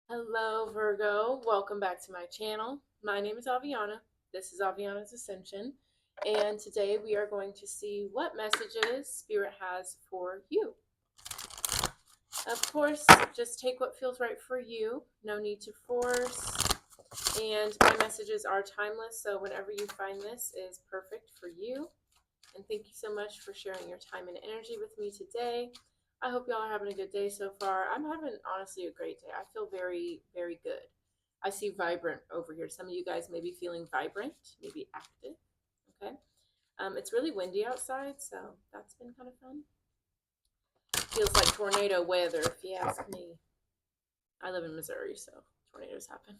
Hello, Virgo. Welcome back to my channel. My name is Aviana. This is Aviana's Ascension. And today we are going to see what messages Spirit has for you. Of course, just take what feels right for you. No need to force. And my messages are timeless, so whenever you find this is perfect for you. And thank you so much for sharing your time and energy with me today. I hope y'all are having a good day so far. I'm having honestly a great day. I feel very, very good. I see vibrant over here. Some of you guys may be feeling vibrant, maybe active. Okay. It's really windy outside, so that's been kind of fun. Feels like tornado weather, if you ask me. I live in Missouri, so tornadoes happen.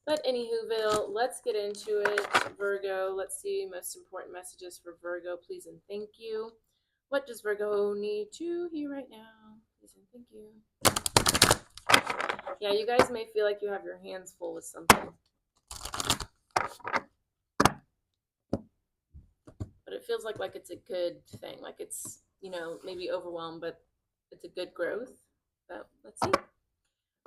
But anywhoville, let's get into it. Virgo, let's see most important messages for Virgo, please and thank you. What does Virgo need to hear right now? Please and thank you. Yeah, you guys may feel like you have your hands full with something. But it feels like it's a good thing. Like it's, maybe overwhelmed, but it's a good growth. So let's see.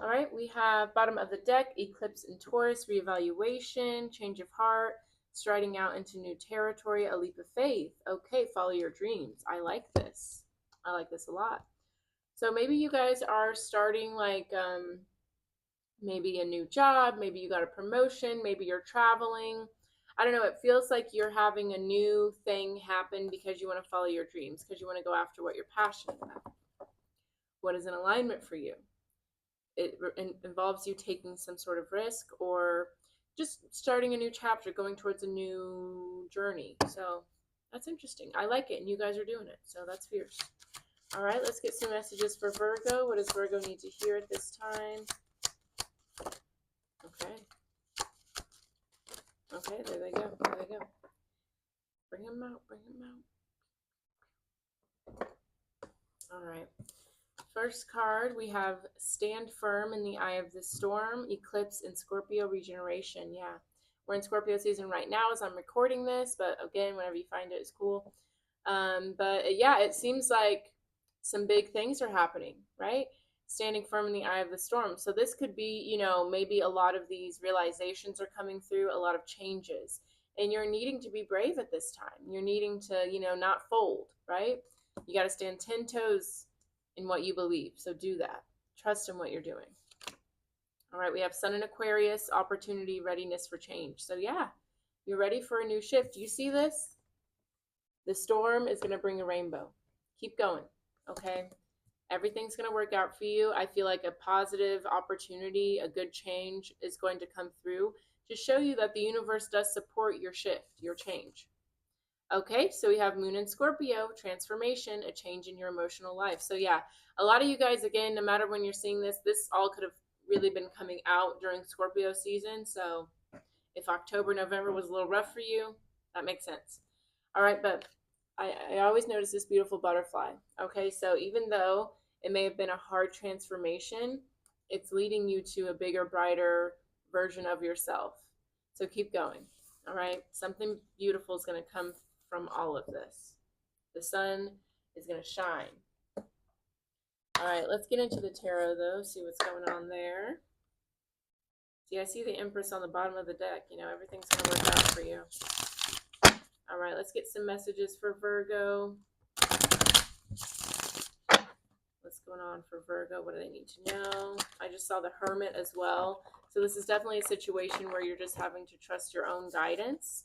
All right, we have bottom of the deck, eclipse in Taurus, reevaluation, change of heart, striding out into new territory, a leap of faith. Okay, follow your dreams. I like this. I like this a lot. So maybe you guys are starting maybe a new job, maybe you got a promotion, maybe you're traveling. I don't know, it feels like you're having a new thing happen because you want to follow your dreams, because you want to go after what you're passionate about. What is in alignment for you? It involves you taking some sort of risk or just starting a new chapter, going towards a new journey. So that's interesting. I like it, and you guys are doing it. So that's fierce. All right, let's get some messages for Virgo. What does Virgo need to hear at this time? Okay. Okay, there they go. There they go. Bring them out. Bring them out. All right. First card, we have Stand Firm in the Eye of the Storm, Eclipse in Scorpio, Regeneration. Yeah, we're in Scorpio season right now as I'm recording this, but again, whenever you find it, it's cool. But yeah, it seems like some big things are happening, right? Standing firm in the eye of the storm. So this could be, maybe a lot of these realizations are coming through, a lot of changes. And you're needing to be brave at this time. You're needing to, not fold, right? You got to stand 10 toes in what you believe. So do that. Trust in what you're doing. All right, we have Sun in Aquarius, opportunity, readiness for change. So yeah, you're ready for a new shift. Do you see this? The storm is going to bring a rainbow. Keep going, okay? Everything's going to work out for you. I feel like a positive opportunity, a good change is going to come through to show you that the universe does support your shift, your change. Okay, so we have Moon in Scorpio, transformation, a change in your emotional life. So yeah, a lot of you guys, again, no matter when you're seeing this, this all could have really been coming out during Scorpio season. So if October, November was a little rough for you, that makes sense. All right, but I always notice this beautiful butterfly. Okay, so even though it may have been a hard transformation, it's leading you to a bigger, brighter version of yourself. So keep going. All right, something beautiful is going to come from all of this. The sun is going to shine. All right, let's get into the tarot though, see what's going on there. See, I see the Empress on the bottom of the deck. Everything's going to work out for you. All right, let's get some messages for Virgo. What's going on for Virgo? What do they need to know? I just saw the Hermit as well. So this is definitely a situation where you're just having to trust your own guidance.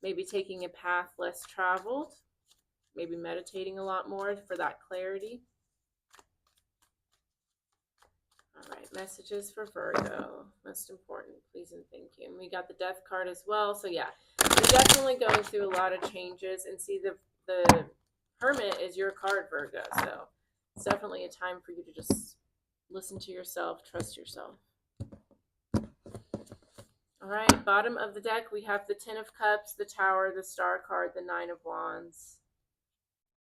Maybe taking a path less traveled. Maybe meditating a lot more for that clarity. All right, messages for Virgo. Most important, please and thank you. And we got the Death card as well. So yeah, you're definitely going through a lot of changes. And see, the Hermit is your card, Virgo. So it's definitely a time for you to just listen to yourself, trust yourself. All right, bottom of the deck, we have the Ten of Cups, the Tower, the Star card, the Nine of Wands.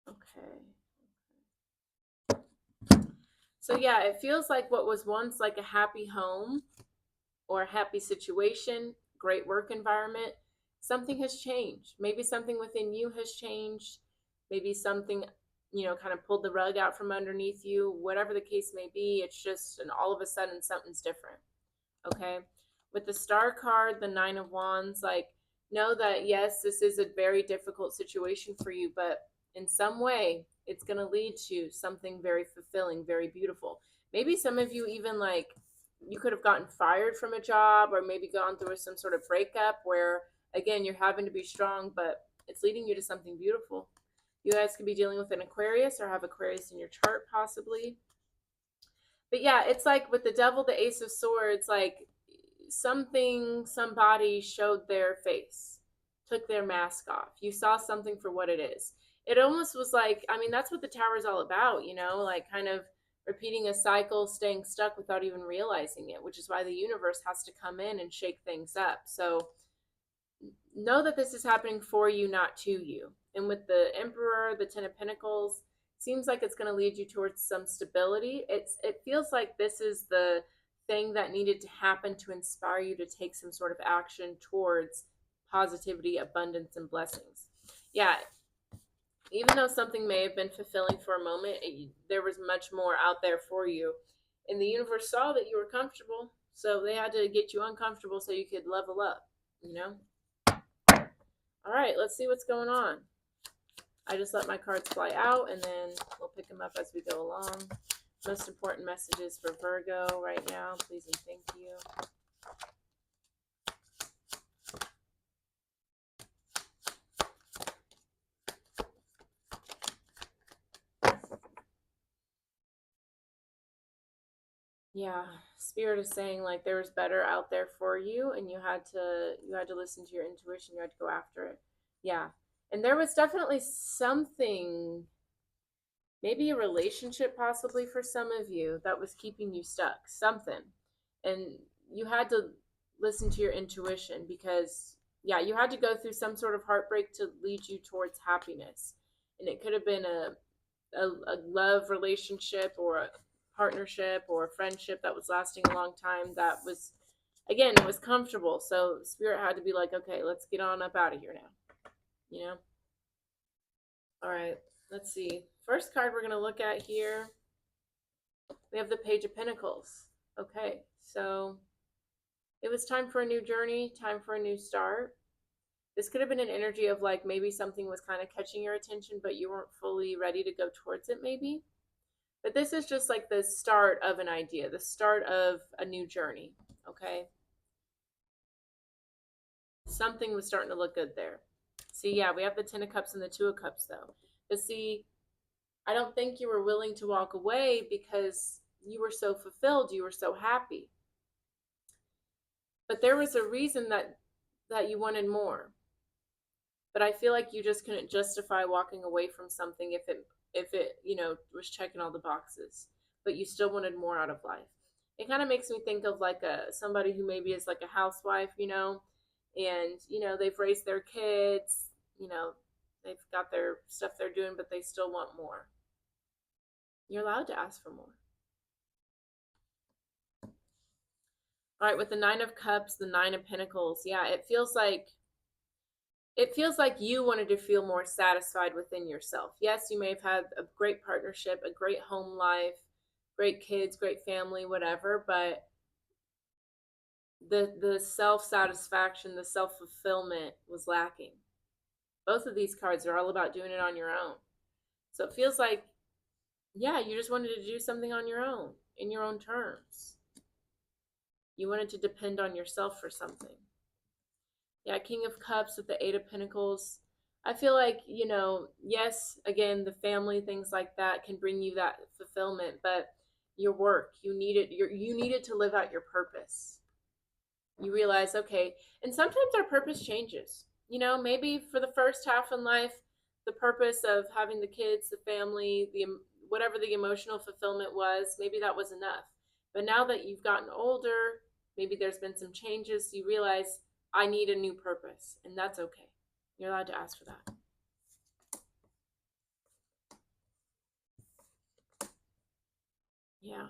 Okay. So yeah, it feels like what was once like a happy home or a happy situation, great work environment, something has changed. Maybe something within you has changed. Maybe something kind of pulled the rug out from underneath you, whatever the case may be. It's just, and all of a sudden something's different. Okay. With the Star card, the Nine of Wands, like, know that yes, this is a very difficult situation for you, but in some way, it's going to lead to something very fulfilling, very beautiful. Maybe some of you even like you could have gotten fired from a job or maybe gone through some sort of breakup where, again, you're having to be strong, but it's leading you to something beautiful. You guys could be dealing with an Aquarius or have Aquarius in your chart, possibly. But yeah, it's like with the Devil, the Ace of Swords, like somebody showed their face, took their mask off. You saw something for what it is. It almost was like, I mean, that's what the Tower is all about, like kind of repeating a cycle, staying stuck without even realizing it, which is why the universe has to come in and shake things up. So know that this is happening for you, not to you. And with the Emperor, the Ten of Pentacles, seems like it's going to lead you towards some stability. It feels like this is the thing that needed to happen to inspire you to take some sort of action towards positivity, abundance, and blessings. Yeah, even though something may have been fulfilling for a moment, there was much more out there for you. And the universe saw that you were comfortable, so they had to get you uncomfortable so you could level up, you know? All right, let's see what's going on. I just let my cards fly out, and then we'll pick them up as we go along. Most important messages for Virgo right now, please and thank you. Yeah, Spirit is saying like there was better out there for you, and you had to listen to your intuition. You had to go after it. Yeah, and there was definitely something, maybe a relationship possibly for some of you that was keeping you stuck. Something, and you had to listen to your intuition because yeah, you had to go through some sort of heartbreak to lead you towards happiness, and it could have been a love relationship or a partnership or a friendship that was lasting a long time that was, again, it was comfortable. So Spirit had to be like, okay, let's get on up out of here now. All right, let's see. First card we're going to look at here, we have the Page of Pentacles. Okay, so it was time for a new journey, time for a new start. This could have been an energy of like maybe something was kind of catching your attention, but you weren't fully ready to go towards it maybe. But this is just like the start of an idea, the start of a new journey, okay? Something was starting to look good there. See, yeah, we have the Ten of Cups and the Two of Cups, though. But see, I don't think you were willing to walk away because you were so fulfilled, you were so happy. But there was a reason that you wanted more. But I feel like you just couldn't justify walking away from something if it was checking all the boxes, but you still wanted more out of life. It kind of makes me think of like somebody who maybe is like a housewife, and they've raised their kids, they've got their stuff they're doing, but they still want more. You're allowed to ask for more. All right, with the Nine of Cups, the Nine of Pentacles, yeah, it feels like you wanted to feel more satisfied within yourself. Yes, you may have had a great partnership, a great home life, great kids, great family, whatever, but the self-satisfaction, the self-fulfillment was lacking. Both of these cards are all about doing it on your own. So it feels like, yeah, you just wanted to do something on your own, in your own terms. You wanted to depend on yourself for something. Yeah, King of Cups with the Eight of Pentacles. I feel like, yes, again, the family, things like that can bring you that fulfillment, but your work, you needed to live out your purpose. You realize, okay, and sometimes our purpose changes. Maybe for the first half in life, the purpose of having the kids, the family, whatever the emotional fulfillment was, maybe that was enough. But now that you've gotten older, maybe there's been some changes, you realize, I need a new purpose, and that's okay. You're allowed to ask for that. Yeah.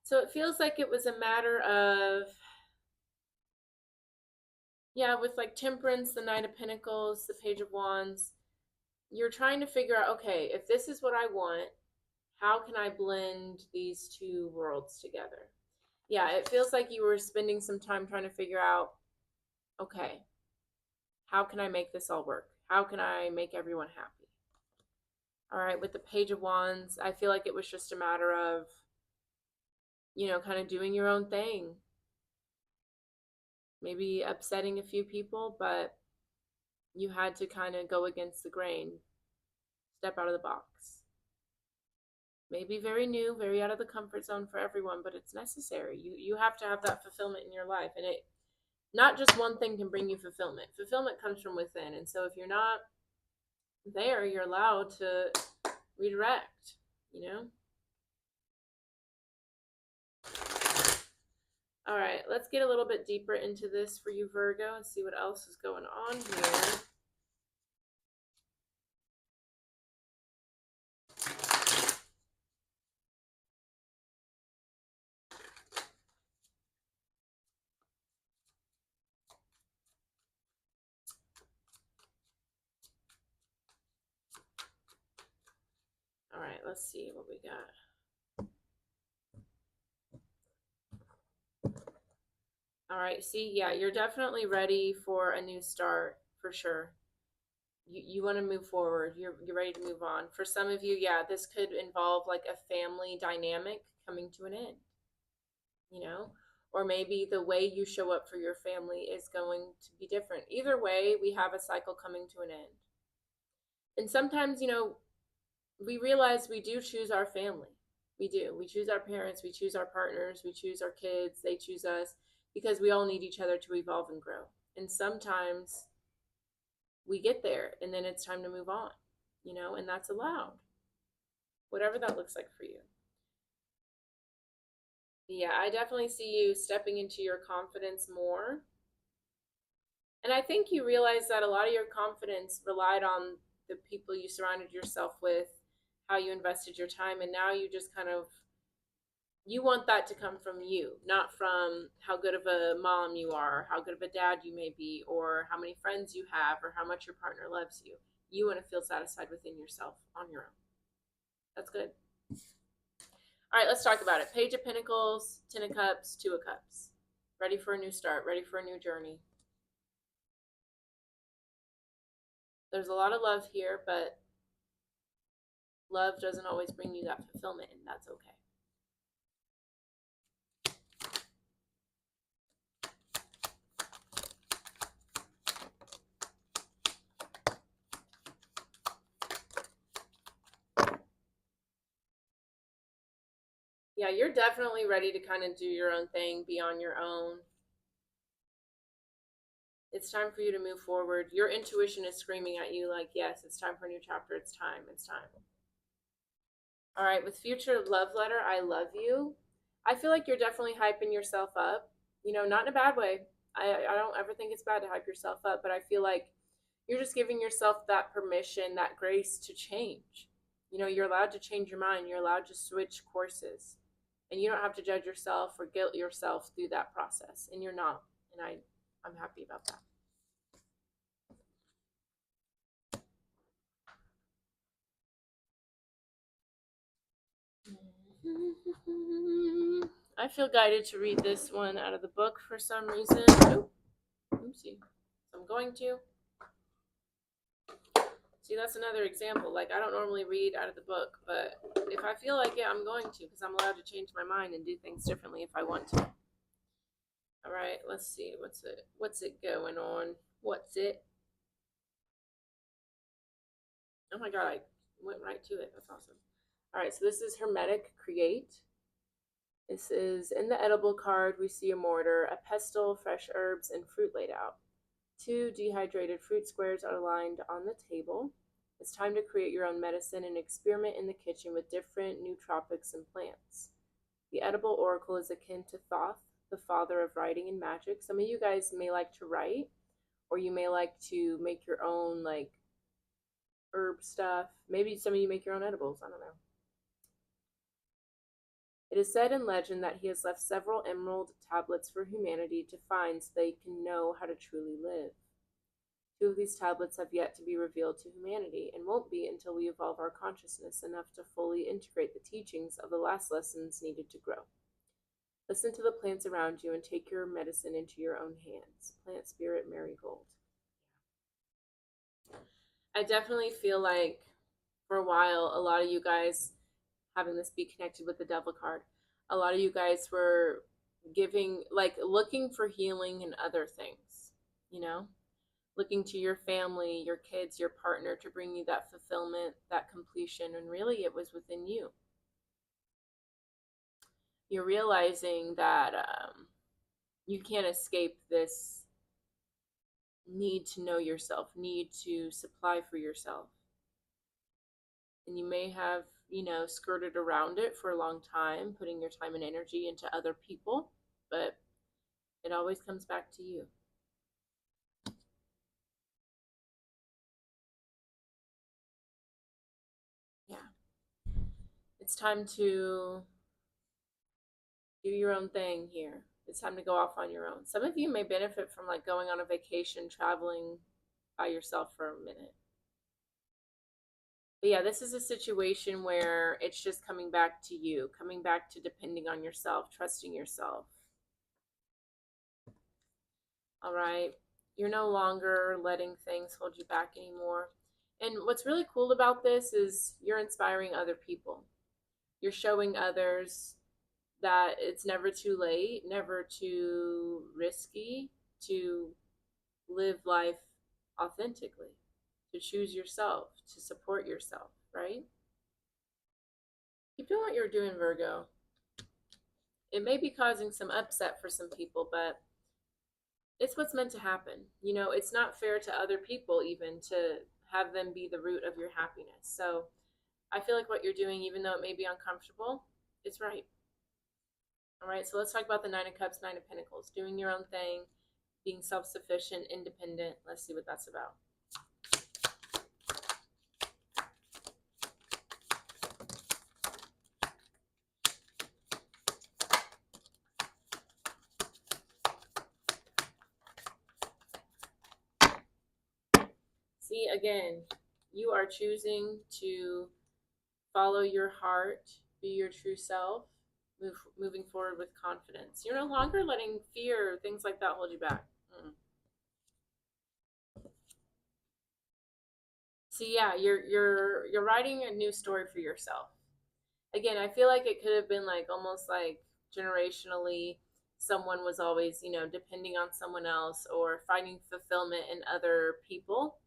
So it feels like it was a matter of, Yeah, with like Temperance, the Knight of Pentacles, the Page of Wands, you're trying to figure out, okay, if this is what I want, how can I blend these two worlds together? Yeah, it feels like you were spending some time trying to figure out, okay, how can I make this all work? How can I make everyone happy? All right, with the Page of Wands, I feel like it was just a matter of, kind of doing your own thing. Maybe upsetting a few people, but you had to kind of go against the grain, step out of the box. Maybe very new, very out of the comfort zone for everyone, but it's necessary. You have to have that fulfillment in your life, and it not just one thing can bring you fulfillment. Fulfillment comes from within, and so if you're not there, you're allowed to redirect, you know? All right, let's get a little bit deeper into this for you, Virgo, and see what else is going on here. All right, let's see what we got. All right, see, yeah, you're definitely ready for a new start for sure. You want to move forward. You're ready to move on. For some of you, yeah, this could involve like a family dynamic coming to an end, you know? Or maybe the way you show up for your family is going to be different. Either way, we have a cycle coming to an end. And sometimes, we realize we do choose our family. We do. We choose our parents, we choose our partners, we choose our kids, they choose us because we all need each other to evolve and grow. And sometimes we get there and then it's time to move on, and that's allowed, whatever that looks like for you. Yeah, I definitely see you stepping into your confidence more. And I think you realize that a lot of your confidence relied on the people you surrounded yourself with, how you invested your time, and now you just kind of you want that to come from you, not from how good of a mom you are, how good of a dad you may be, or how many friends you have, or how much your partner loves you. You want to feel satisfied within yourself on your own. That's good. All right, let's talk about it. Page of Pentacles, Ten of Cups, Two of Cups. Ready for a new start, ready for a new journey. There's a lot of love here, but love doesn't always bring you that fulfillment, and that's okay. Yeah, you're definitely ready to kind of do your own thing, be on your own. It's time for you to move forward. Your intuition is screaming at you like, yes, it's time for a new chapter. It's time. It's time. All right, with future love letter, I love you. I feel like you're definitely hyping yourself up, not in a bad way. I don't ever think it's bad to hype yourself up, but I feel like you're just giving yourself that permission, that grace to change. You're allowed to change your mind. You're allowed to switch courses. And you don't have to judge yourself or guilt yourself through that process. And you're not. And I'm happy about that. I feel guided to read this one out of the book for some reason. Oh, oopsie. So I'm going to. See, that's another example. Like, I don't normally read out of the book, but if I feel like it, I'm going to because I'm allowed to change my mind and do things differently if I want to. All right, let's see. What's it going on? What's it? Oh my God, I went right to it. That's awesome. All right, so this is Hermetic Create. This is in the edible card. We see a mortar, a pestle, fresh herbs, and fruit laid out. 2 dehydrated fruit squares are lined on the table. It's time to create your own medicine and experiment in the kitchen with different nootropics and plants. The edible oracle is akin to Thoth, the father of writing and magic. Some of you guys may like to write, or you may like to make your own like herb stuff. Maybe some of you make your own edibles. I don't know. It is said in legend that he has left several emerald tablets for humanity to find so they can know how to truly live. Two of these tablets have yet to be revealed to humanity and won't be until we evolve our consciousness enough to fully integrate the teachings of the last lessons needed to grow. Listen to the plants around you and take your medicine into your own hands. Plant Spirit Marigold. I definitely feel like for a while, a lot of you guys, having this be connected with the devil card, a lot of you guys were giving, like, looking for healing in other things, you know? Looking to your family, your kids, your partner to bring you that fulfillment, that completion, and really it was within you. You're realizing that you can't escape this need to know yourself, need to supply for yourself. And you may have, skirted around it for a long time, putting your time and energy into other people, but it always comes back to you. Yeah. It's time to do your own thing here. It's time to go off on your own. Some of you may benefit from like going on a vacation, traveling by yourself for a minute. But yeah, this is a situation where it's just coming back to you, coming back to depending on yourself, trusting yourself. All right. You're no longer letting things hold you back anymore. And what's really cool about this is you're inspiring other people. You're showing others that it's never too late, never too risky to live life authentically, to choose yourself, to support yourself, right? Keep doing what you're doing, Virgo. It may be causing some upset for some people, but it's what's meant to happen. It's not fair to other people even to have them be the root of your happiness. So I feel like what you're doing, even though it may be uncomfortable, it's right. All right, so let's talk about the Nine of Cups, Nine of Pentacles. Doing your own thing, being self-sufficient, independent. Let's see what that's about. See, again, you are choosing to follow your heart, be your true self, moving forward with confidence. You're no longer letting fear, things like that, hold you back. See, yeah, you're writing a new story for yourself. Again, I feel like it could have been like almost like generationally, someone was always, depending on someone else or finding fulfillment in other people,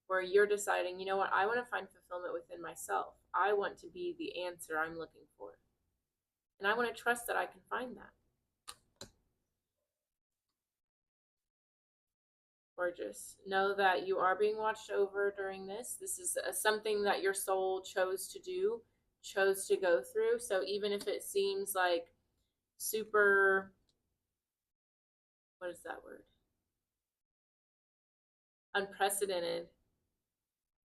where you're deciding, you know what, I want to find fulfillment within myself. I want to be the answer I'm looking for. And I want to trust that I can find that. Gorgeous. Know that you are being watched over during this. This is something that your soul chose to do, chose to go through. So even if it seems like super, what is that word? Unprecedented,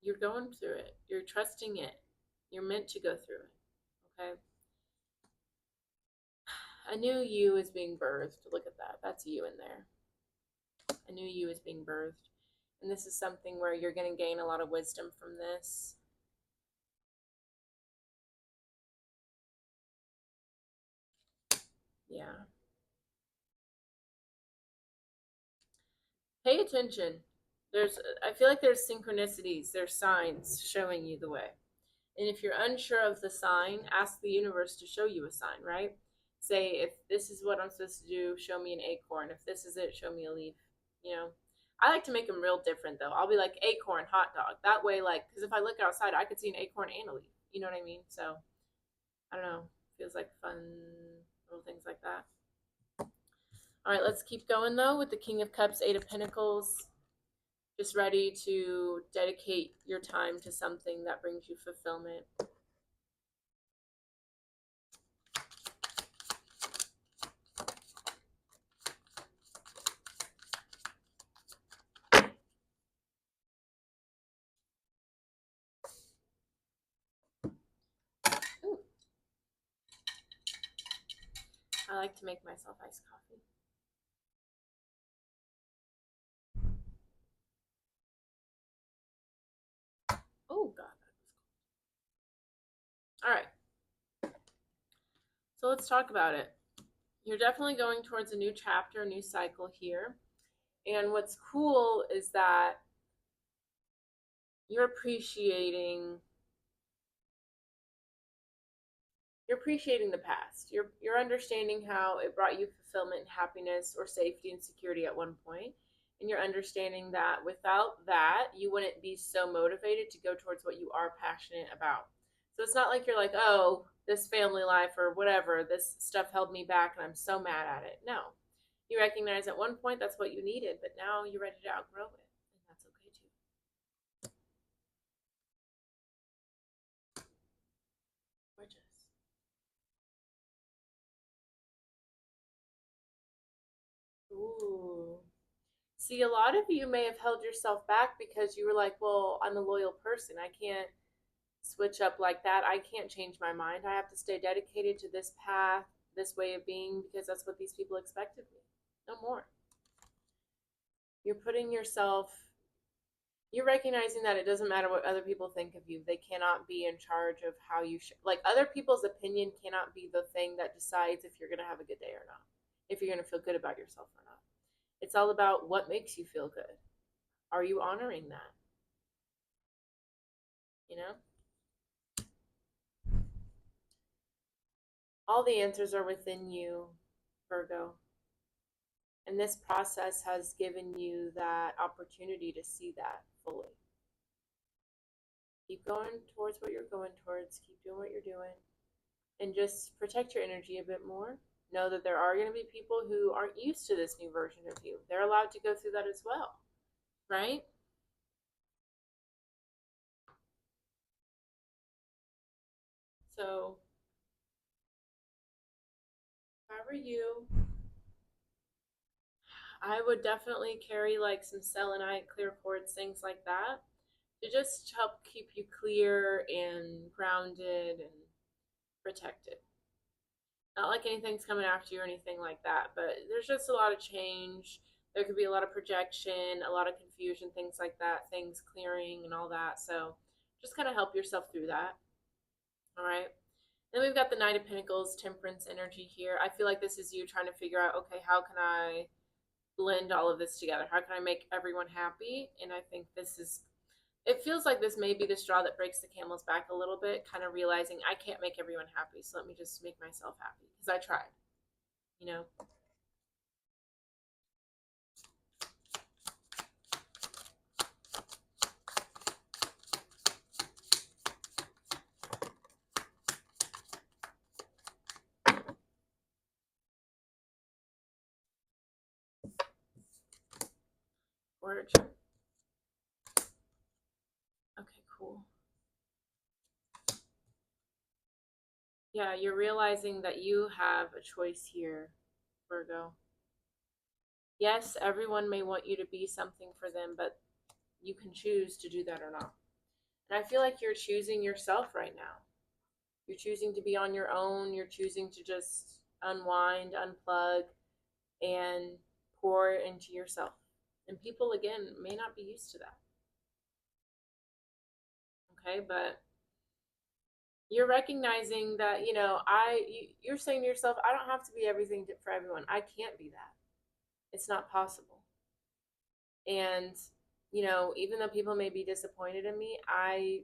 you're going through it. You're trusting it. You're meant to go through it. Okay? A new you is being birthed. Look at that. That's you in there. A new you is being birthed. And this is something where you're going to gain a lot of wisdom from this. Yeah. Pay attention. I feel like there's synchronicities, there's signs showing you the way. And if you're unsure of the sign, ask the universe to show you a sign, right? Say, if this is what I'm supposed to do, show me an acorn. If this is it, show me a leaf. I like to make them real different though. I'll be like acorn, hot dog. That way, like, because if I look outside, I could see an acorn and a leaf. You know what I mean? So, I don't know. Feels like fun little things like that. All right, let's keep going though with the King of Cups, Eight of Pentacles. Just ready to dedicate your time to something that brings you fulfillment. Ooh. I like to make myself iced coffee. Oh, God. All right. So let's talk about it. You're definitely going towards a new chapter, a new cycle here. And what's cool is that you're appreciating the past. You're understanding how it brought you fulfillment, happiness, or safety and security at one point. And you're understanding that without that, you wouldn't be so motivated to go towards what you are passionate about. So it's not like you're like, oh, this family life or whatever, this stuff held me back and I'm so mad at it. No. You recognize at one point that's what you needed, but now you're ready to outgrow it. And that's okay too. Gorgeous. Ooh. See, a lot of you may have held yourself back because you were like, well, I'm a loyal person. I can't switch up like that. I can't change my mind. I have to stay dedicated to this path, this way of being, because that's what these people expect of me. No more. You're putting yourself, you're recognizing that it doesn't matter what other people think of you. They cannot be in charge of how you like other people's opinion cannot be the thing that decides if you're going to have a good day or not, if you're going to feel good about yourself or not. It's all about what makes you feel good. Are you honoring that? You know? All the answers are within you, Virgo. And this process has given you that opportunity to see that fully. Keep going towards what you're going towards. Keep doing what you're doing. And just protect your energy a bit more. Know that there are going to be people who aren't used to this new version of you. They're allowed to go through that as well. Right? So, if I were you, I would definitely carry like some selenite, clear quartz, things like that to just help keep you clear and grounded and protected. Not like anything's coming after you or anything like that, but there's just a lot of change. There could be a lot of projection, a lot of confusion, things like that, things clearing and all that. So just kind of help yourself through that. All right. Then we've got the Knight of Pentacles, Temperance energy here. I feel like this is you trying to figure out, okay, how can I blend all of this together? How can I make everyone happy? And I think this is, it feels like this may be the straw that breaks the camel's back a little bit, kind of realizing I can't make everyone happy, so let me just make myself happy because I tried, you know? Word. Okay, cool. Yeah, you're realizing that you have a choice here, Virgo. Yes, everyone may want you to be something for them, but you can choose to do that or not. And I feel like you're choosing yourself right now. You're choosing to be on your own. You're choosing to just unwind, unplug, and pour into yourself. And people, again, may not be used to that. Okay, but you're recognizing that, you're saying to yourself, I don't have to be everything for everyone. I can't be that. It's not possible. And, even though people may be disappointed in me, I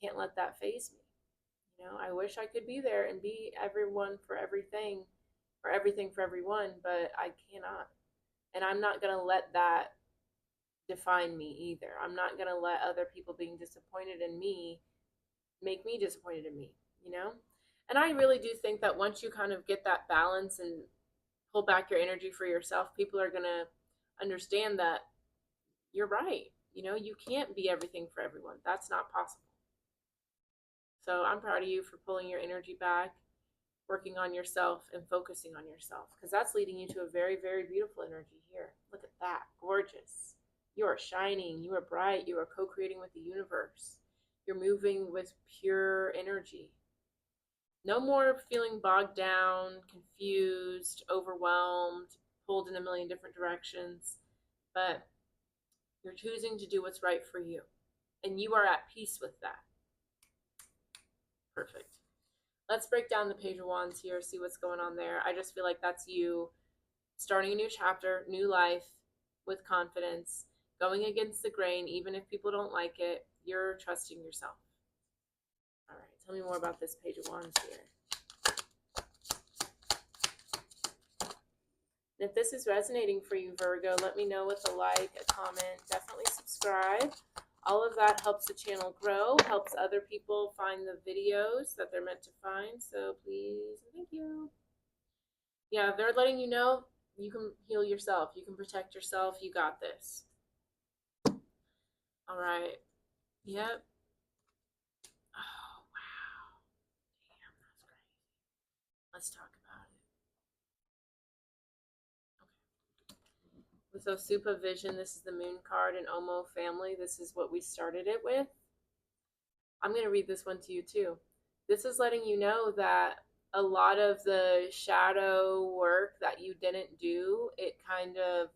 can't let that faze me. I wish I could be there and be everyone for everything or everything for everyone, but I cannot. And I'm not going to let that define me either. I'm not going to let other people being disappointed in me make me disappointed in me, you know? And I really do think that once you kind of get that balance and pull back your energy for yourself, people are going to understand that you're right. You can't be everything for everyone. That's not possible. So I'm proud of you for pulling your energy back, working on yourself, and focusing on yourself because that's leading you to a very, very beautiful energy here. Look at that. Gorgeous. You are shining. You are bright. You are co creating with the universe. You're moving with pure energy. No more feeling bogged down, confused, overwhelmed, pulled in a million different directions, but you're choosing to do what's right for you. And you are at peace with that. Perfect. Let's break down the Page of Wands here, see what's going on there. I just feel like that's you starting a new chapter, new life with confidence, going against the grain, even if people don't like it. You're trusting yourself. All right, tell me more about this Page of Wands here. And if this is resonating for you, Virgo, let me know with a like, a comment, definitely subscribe. All of that helps the channel grow, helps other people find the videos that they're meant to find. So please, thank you. Yeah, they're letting you know you can heal yourself. You can protect yourself. You got this. All right. Yep. Oh, wow. Damn, that's crazy. Let's talk about it. Okay. With Osupa Vision, this is the Moon card and Omo family. This is what we started it with. I'm going to read this one to you too. This is letting you know that a lot of the shadow work that you didn't do, it kind of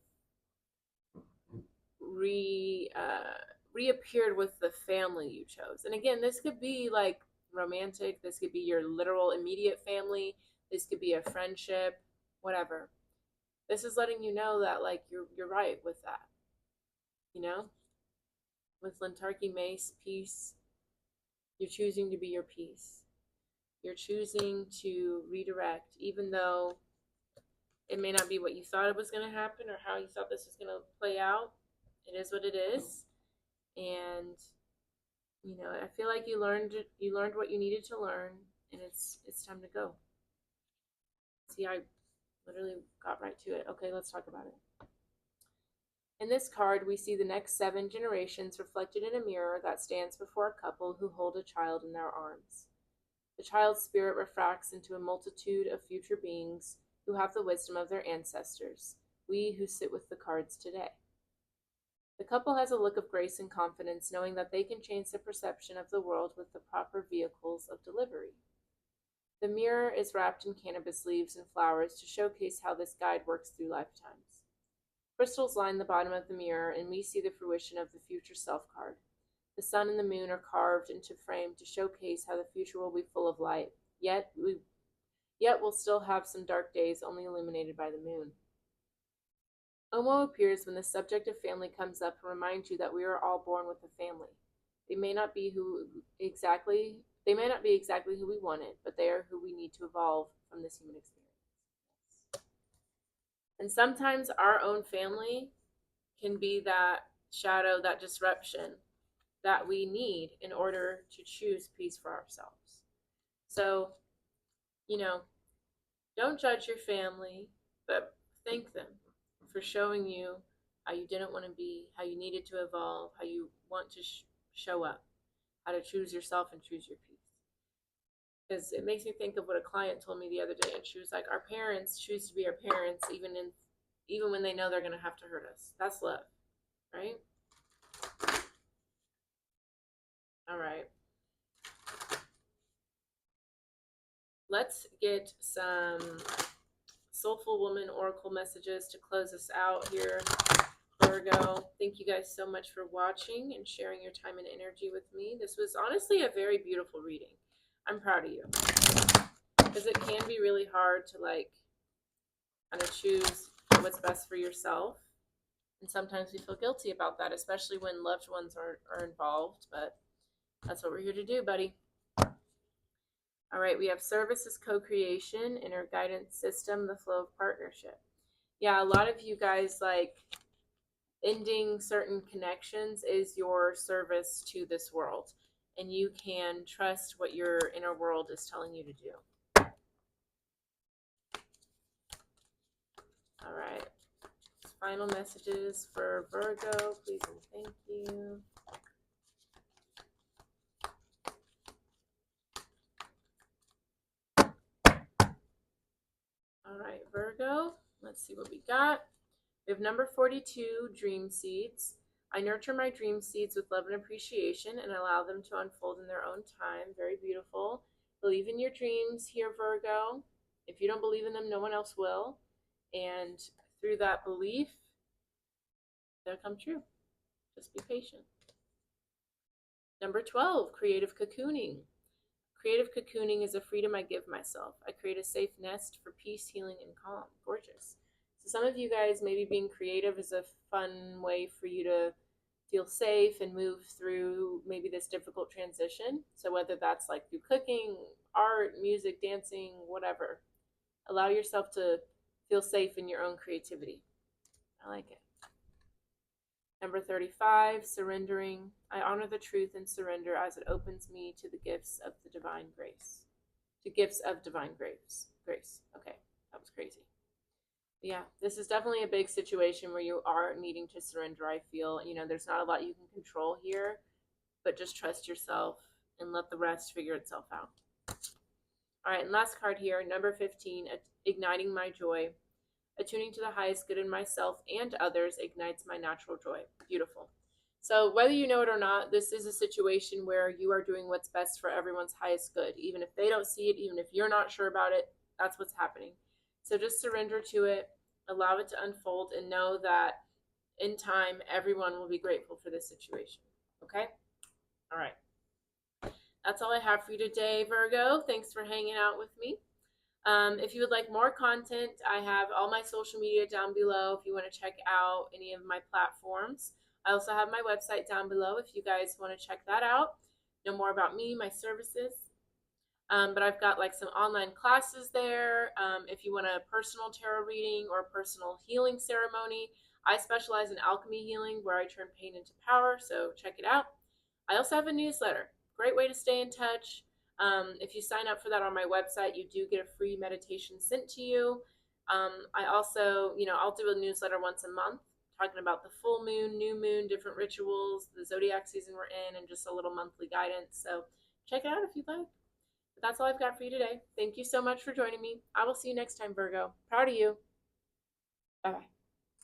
reappeared with the family you chose. And again, this could be like romantic, this could be your literal immediate family, this could be a friendship, whatever. This is letting you know that like you're right with that. You know? With Lentarki Mace, peace, you're choosing to be your peace. You're choosing to redirect, even though it may not be what you thought it was going to happen or how you thought this was going to play out. It is what it is. And you know, I feel like you learned what you needed to learn, and it's time to go. See, I literally got right to it. Okay, let's talk about it. In this card, we see the next 7 generations reflected in a mirror that stands before a couple who hold a child in their arms. The child's spirit refracts into a multitude of future beings who have the wisdom of their ancestors, we who sit with the cards today. The couple has a look of grace and confidence, knowing that they can change the perception of the world with the proper vehicles of delivery. The mirror is wrapped in cannabis leaves and flowers to showcase how this guide works through lifetimes. Crystals line the bottom of the mirror, and we see the fruition of the future self card. The sun and the moon are carved into frame to showcase how the future will be full of light, yet we'll still have some dark days only illuminated by the moon. Omo appears when the subject of family comes up and reminds you that we are all born with a family. They may not be exactly who we wanted, but they are who we need to evolve from this human experience. And sometimes our own family can be that shadow, that disruption that we need in order to choose peace for ourselves. So, you know, don't judge your family, but thank them for showing you how you didn't want to be, how you needed to evolve, how you want to show up, how to choose yourself and choose your peace. Because it makes me think of what a client told me the other day, and she was like, our parents choose to be our parents even when they know they're going to have to hurt us. That's love, right? All right. Let's get some Soulful Woman Oracle messages to close us out here, Virgo. Thank you guys so much for watching and sharing your time and energy with me. This was honestly a very beautiful reading. I'm proud of you. Because it can be really hard to like kind of choose what's best for yourself. And sometimes we feel guilty about that, especially when loved ones are involved. But that's what we're here to do, buddy. All right, we have service as co-creation, inner guidance system, the flow of partnership. Yeah, a lot of you guys, like, ending certain connections is your service to this world. And you can trust what your inner world is telling you to do. All right. Final messages for Virgo, please and thank you. All right, Virgo, let's see what we got. We have number 42, dream seeds. I nurture my dream seeds with love and appreciation and allow them to unfold in their own time. Very beautiful. Feel believe in your dreams here, Virgo. If you don't believe in them, no one else will. And through that belief, they'll come true. Just be patient. Number 12, creative cocooning. Creative cocooning is a freedom I give myself. I create a safe nest for peace, healing, and calm. Gorgeous. So some of you guys, maybe being creative is a fun way for you to feel safe and move through maybe this difficult transition. So whether that's like through cooking, art, music, dancing, whatever, allow yourself to feel safe in your own creativity. I like it. Number 35, surrendering. I honor the truth and surrender as it opens me to the gifts of the divine grace. To gifts of divine grace. Okay, that was crazy. Yeah, this is definitely a big situation where you are needing to surrender, I feel. There's not a lot you can control here, but just trust yourself and let the rest figure itself out. All right, and last card here, number 15, igniting my joy. Attuning to the highest good in myself and others ignites my natural joy. Beautiful. So whether you know it or not, this is a situation where you are doing what's best for everyone's highest good. Even if they don't see it, even if you're not sure about it, that's what's happening. So just surrender to it, allow it to unfold, and know that in time, everyone will be grateful for this situation. Okay? All right. That's all I have for you today, Virgo. Thanks for hanging out with me. If you would like more content, I have all my social media down below if you want to check out any of my platforms. I also have my website down below if you guys want to check that out, know more about me, my services. But I've got like some online classes there. If you want a personal tarot reading or a personal healing ceremony, I specialize in alchemy healing where I turn pain into power, so check it out. I also have a newsletter. Great way to stay in touch. If you sign up for that on my website, you do get a free meditation sent to you. I also, I'll do a newsletter once a month talking about the full moon, new moon, different rituals, the zodiac season we're in, and just a little monthly guidance. So check it out if you'd like. But that's all I've got for you today. Thank you so much for joining me. I will see you next time, Virgo. Proud of you. Bye-bye.